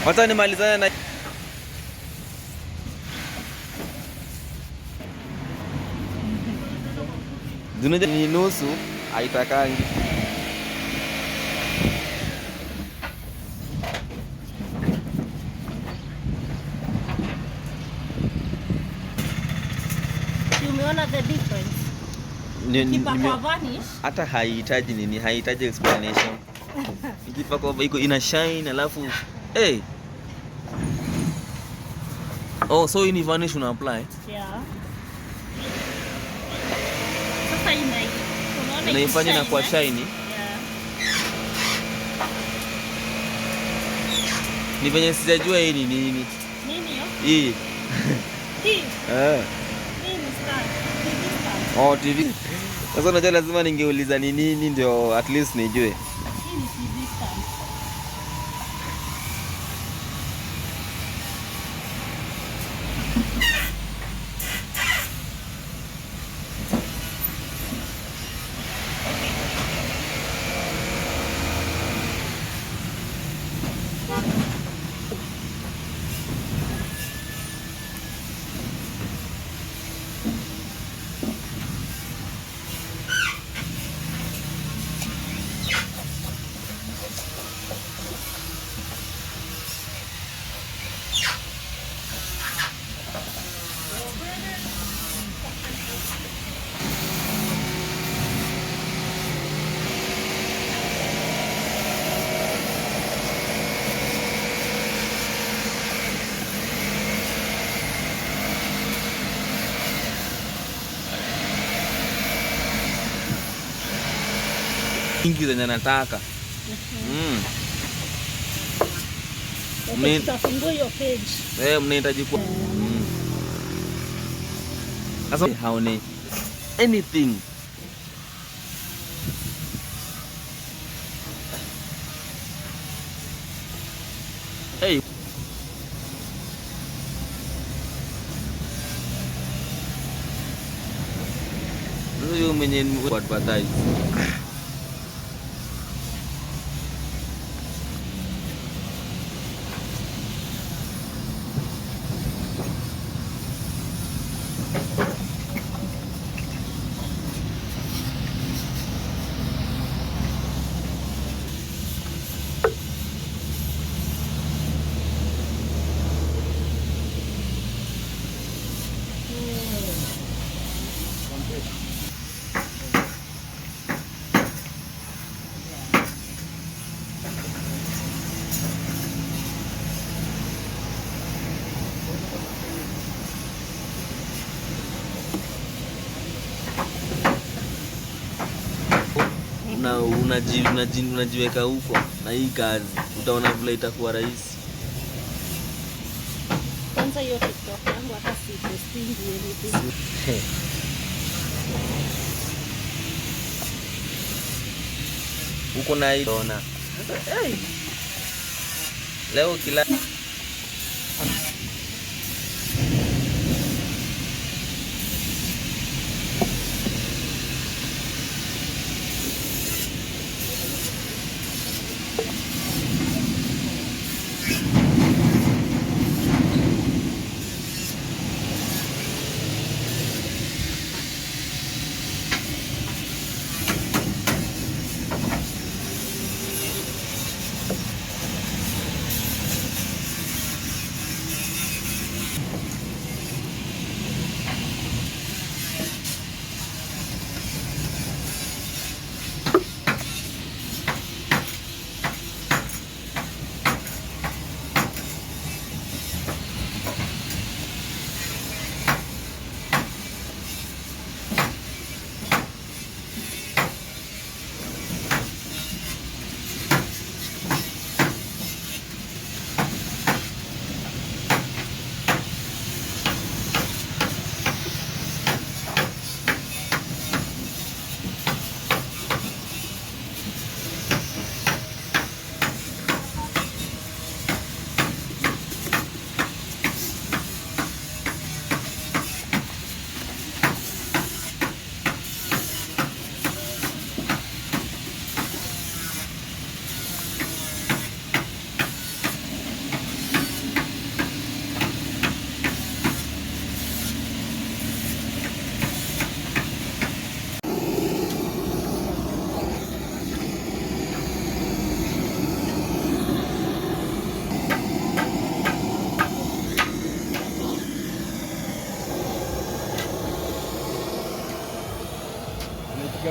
Wacha nimalizane na Dunia ni nusu haitakangi. Umeona the difference? Ikipakwa varnish hata haihitaji nini, haihitaji explanation. Ikipakwa iko ina shine alafu oh, so ini varnish una apply? Yeah. Sasa inaifanya na kwa shiny. Yeah. Ni venye sijajua hii ni nini. Nini hiyo? Hii. Hii. Hii ni star. TV star. Oh, TV. Sasa unajua lazima ningeuliza ni nini ndio at least nijue. Hii ni TV star. Ingi zenye nataka. Utafungua hiyo page. Mnahitaji kwa sasa haoni anything. Huyo mwenye advertise. Unajiweka huko na hii kazi, utaona vile itakuwa rahisi. Kwanza hiyo TikTok yangu hata si posting anything. Uko na hii ona. Leo kila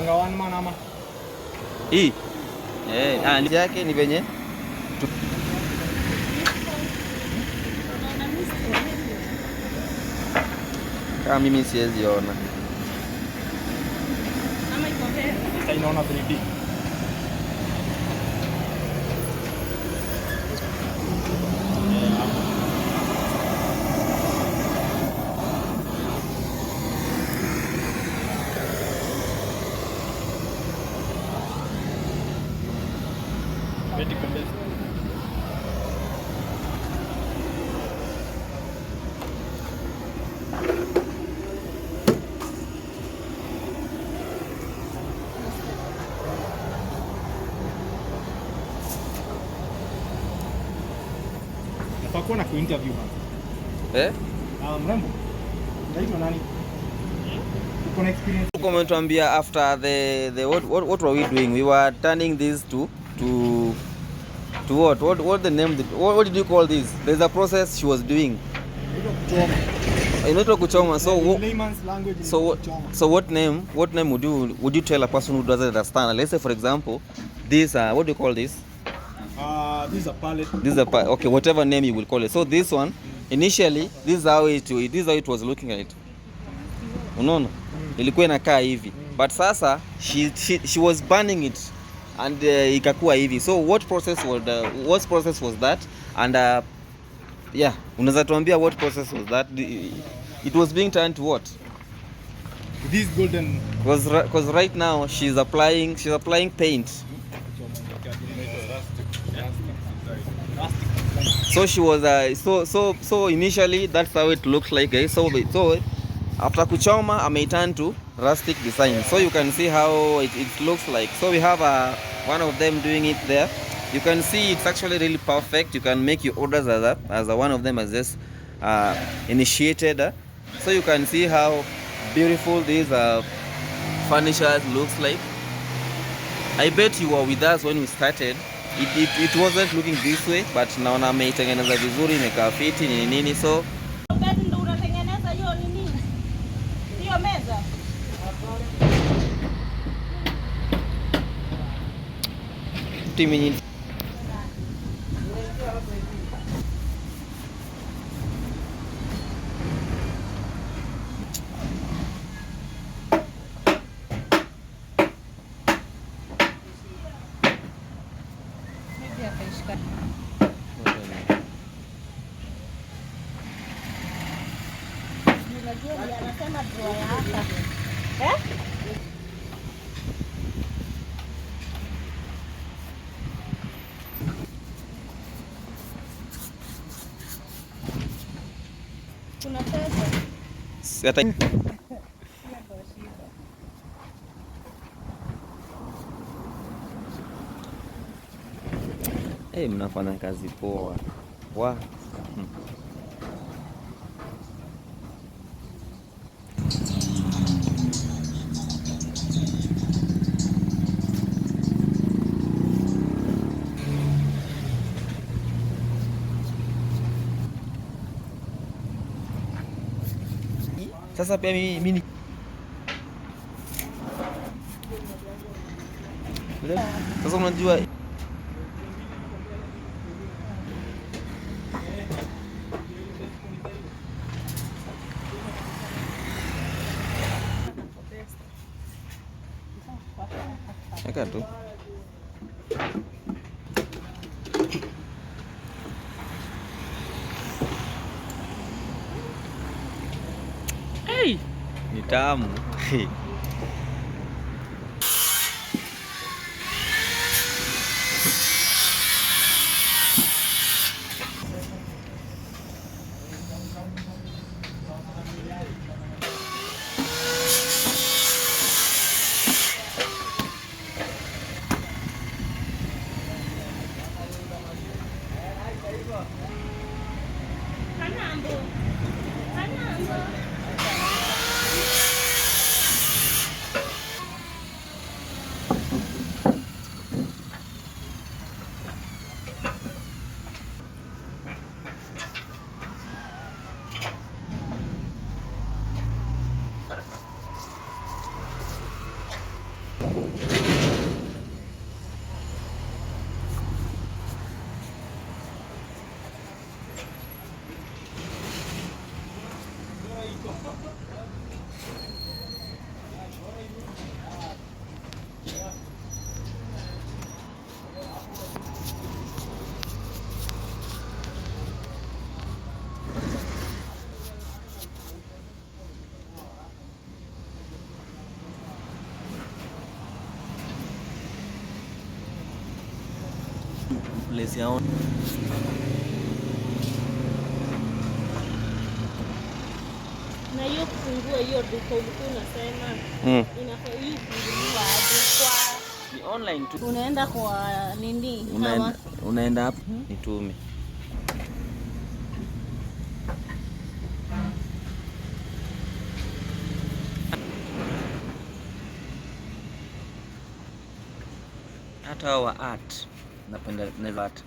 Inakuanga one man ama? Hii. Ndio yake ni venye. Kama mimi siwezi ona. Ama iko mbele. Sasa inaona 3D. Nafaa na kuinterview hapa. Mrembo. Unaitwa nani? Uko na experience? Uko umetuambia after the what were we doing? We were turning this to what the name, what did you call this? There's a process she was doing. Inaitwa kuchoma. So what name would you tell a person who doesn't understand? Let's say for example, this what do you call this? This is a palette. This is okay, whatever name you will call it. So this one initially this is how it was looking at it. Unaona? Ilikuwa inakaa hivi. But sasa she was burning it and ikakuwa hivi. So what process was that? And yeah, unaweza tuambia what process was that? It was being turned to what? This golden, because right now she's applying paint. So she was so initially that's how it looked like, guys. So after kuchoma ameturn to rustic design. So you can see how it looks like. So we have one of them doing it there. You can see it's actually really perfect. You can make your orders as one of them has just initiated. So you can see how beautiful these furnishers looks like. I bet you were with us when we started. It wasn't looking this way, but naona ameitengeneza vizuri, imekaa fiti nini. So ndio unatengeneza hiyo nini? Hiyo meza. Timi Anasema drawer ya hapa. Kuna pesa. Mnafanya kazi poa. Wa. Sasa pia mimi sasa unajua eka tu ni tamu. place ya on. Na hiyo kufungua hiyo duka ulikuwa unasema inafaa hii kufunguliwa aje kwa Ni online tu. unaenda kwa nini? Unaenda hapo nitume. Hata wa art napenda art.